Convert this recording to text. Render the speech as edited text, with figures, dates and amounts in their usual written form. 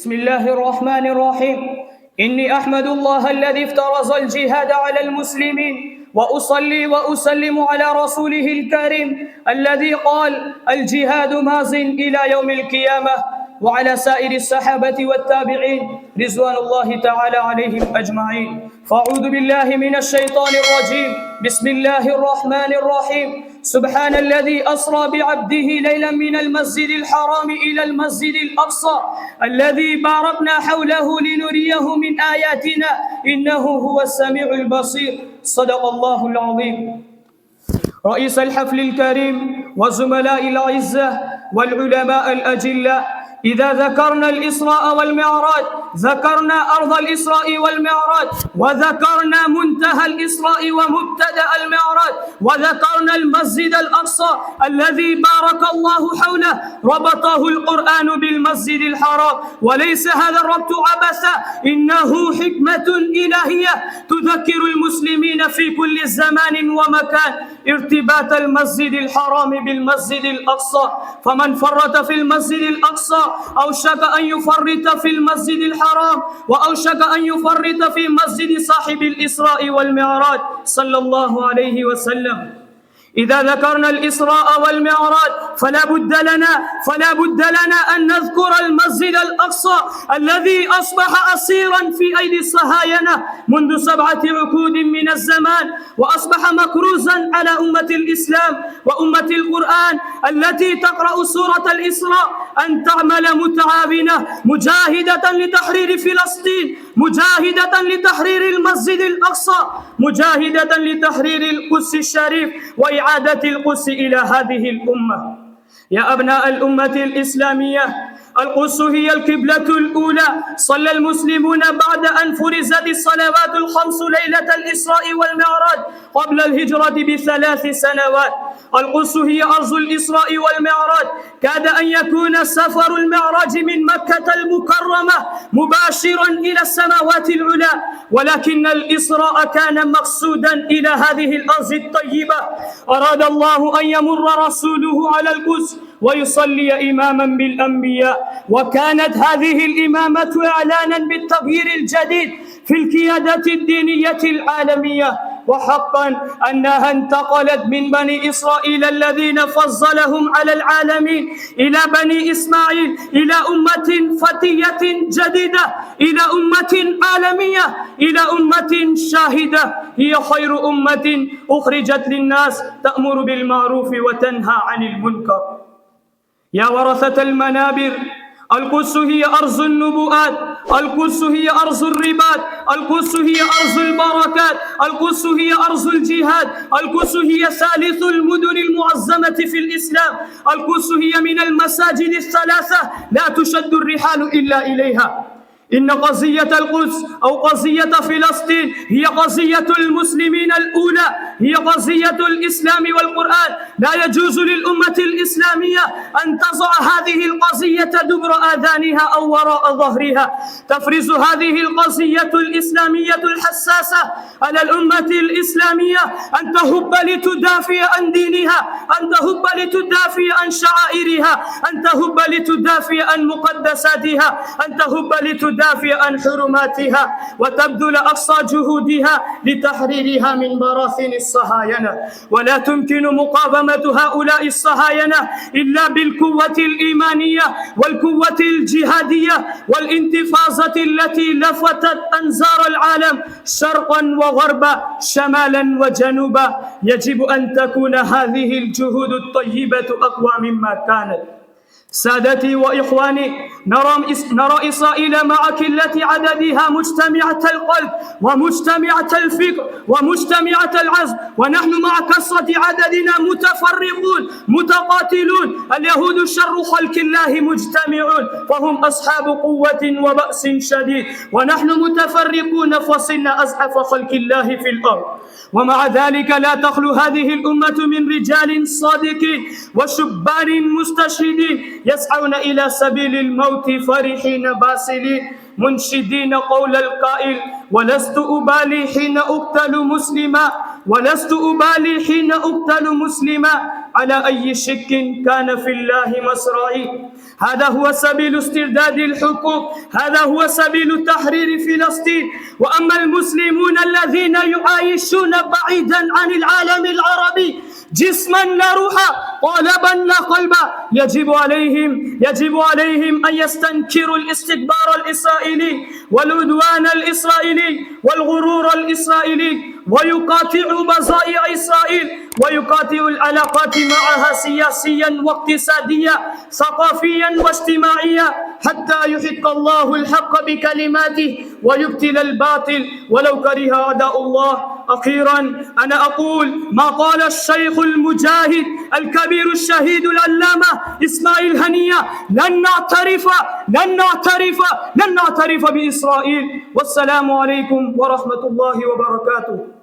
بسم الله الرحمن الرحيم. إني أحمد الله الذي افترض الجهاد على المسلمين، وأصلي وأسلم على رسوله الكريم الذي قال: الجهاد ماضٍ إلى يوم القيامة، وعلى سائر الصحابة والتابعين رضوان الله تعالى عليهم أجمعين. فأعوذ بالله من الشيطان الرجيم. بسم الله الرحمن الرحيم. سبحان الذي أسرى بعبده ليلا من المسجد الحرام إلى المسجد الأقصى الذي باركنا حوله لنريه من آياتنا إنه هو السميع البصير. صدق الله العظيم. رئيس الحفل الكريم وزملاء الأعزة والعلماء الأجلاء، إذا ذكرنا الإسراء والمعراج ذكرنا أرض الإسراء والمعراج، وذكرنا منتهى الإسراء ومبتدأ المعراج، وذكرنا المسجد الأقصى الذي بارك الله حوله، ربطه القرآن بالمسجد الحرام. وليس هذا الربط عبثا، إنه حكمة إلهية تذكر المسلمين في كل زمان ومكان ارتباط المسجد الحرام بالمسجد الأقصى. فمن فرط في المسجد الأقصى أوشك أن يفرط في المسجد الحرام، وأوشك أن يفرط في مسجد صاحب الإسراء والمعراج صلى الله عليه وسلم. إذا ذكرنا الإسراء والمعراج فلا بد لنا أن نذكر المسجد الأقصى الذي أصبح أسيرا في أيدي الصهاينة منذ 7 عقود من الزمان، وأصبح مكروزا على أمة الإسلام وأمة القرآن التي تقرأ سورة الإسراء أن تعمل متعاونة مجاهدة لتحرير فلسطين، مجاهدة لتحرير المسجد الأقصى، مجاهدة لتحرير القدس الشريف وإعادة القدس إلى هذه الأمة. يا أبناء الأمة الإسلامية، القدس هي القبلة الأولى. صلى المسلمون بعد أن فرزت الصلوات الخمس ليلة الإسراء والمعراج قبل الهجرة ب3 سنوات. القدس هي أرض الإسراء والمعراج. كاد أن يكون سفر المعراج من مكة المكرمة مباشرا إلى السماوات العلى، ولكن الإسراء كان مقصودا إلى هذه الأرض الطيبة. أراد الله أن يمر رسوله على القدس ويصلي إماما بالأنبياء، وكانت هذه الإمامة إعلانا بالتغيير الجديد في القيادة الدينية العالمية. وحقا أنها انتقلت من بني إسرائيل الذين فضلهم على العالمين إلى بني إسماعيل، إلى أمة فتية جديدة، إلى أمة عالمية، إلى أمة شاهدة. هي خير أمة أخرجت للناس تأمر بالمعروف وتنهى عن المنكر. يا ورثة المنابر، القدس هي أرض النبوءات، القدس هي أرض الرباط، القدس هي أرض البركات، القدس هي أرض الجهاد، القدس هي ثالث المدن المعظمة في الإسلام، القدس هي من المساجد الثلاثة لا تشد الرحال إلا إليها. إن قضية القدس أو قضية فلسطين هي قضية المسلمين الأولى، هي قضية الإسلام والقرآن. لا يجوز للأمة الإسلامية أن تضع هذه القضية دبر آذانها أو وراء ظهرها. تفرز هذه القضية الإسلامية الحساسة على الأمة الإسلامية أن تهب لتدافع عن دينها، أن تهب لتدافع عن شعائرها، أن تهب لتدافع عن مقدساتها، أن تهب لتدافع عن حرماتها، وتبذل أقصى جهودها لتحريرها من براثن الصهاينة. ولا تمكن مقاومة هؤلاء الصهاينة إلا بالقوة الإيمانية والقوة الجهادية والانتفاضة التي لفتت أنظار العالم شرقا وغربا، شمالا وجنوبا. يجب أن تكون هذه الجهود الطيبة أقوى مما كانت. سادتي وإخواني، نرى إسرائيل مع قلة عددها مجتمعة القلب ومجتمعة الفكر ومجتمعة العزم، ونحن مع كثرة عددنا متفرقون متقاتلون. اليهود شر خلق الله مجتمعون، فهم أصحاب قوة وبأس شديد، ونحن متفرقون فصلنا أزحف خلق الله في الأرض. ومع ذلك لا تخلو هذه الأمة من رجال صادقين وشبان مستشهدين يسعون إلى سبيل الموت فرحين باسلين منشدين قول القائل: ولست أبالي حين أقتل مسلما ولست أبالي حين أقتل مسلما على أي شك كان في الله مصرعي. هذا هو سبيل استرداد الحقوق، هذا هو سبيل تحرير فلسطين. وأما المسلمون الذين يعايشون بعيدا عن العالم العربي جسما لا روحا، قالبا لا قلبا، يجب عليهم أن يستنكروا الاستكبار الإسرائيلي والعدوان الإسرائيلي والغرور الإسرائيلي، ويقاطعوا بضائع إسرائيل، ويقاطعوا العلاقات معها سياسيا واقتصاديا ثقافيا واجتماعيا، حتى يحق الله الحق بكلماته ويبطل الباطل ولو كره أعداء الله. أخيرا أنا أقول ما قال الشيخ المجاهد الكبير الشهيد العلامة إسماعيل هنية: لن نعترف بإسرائيل. والسلام عليكم ورحمة الله وبركاته.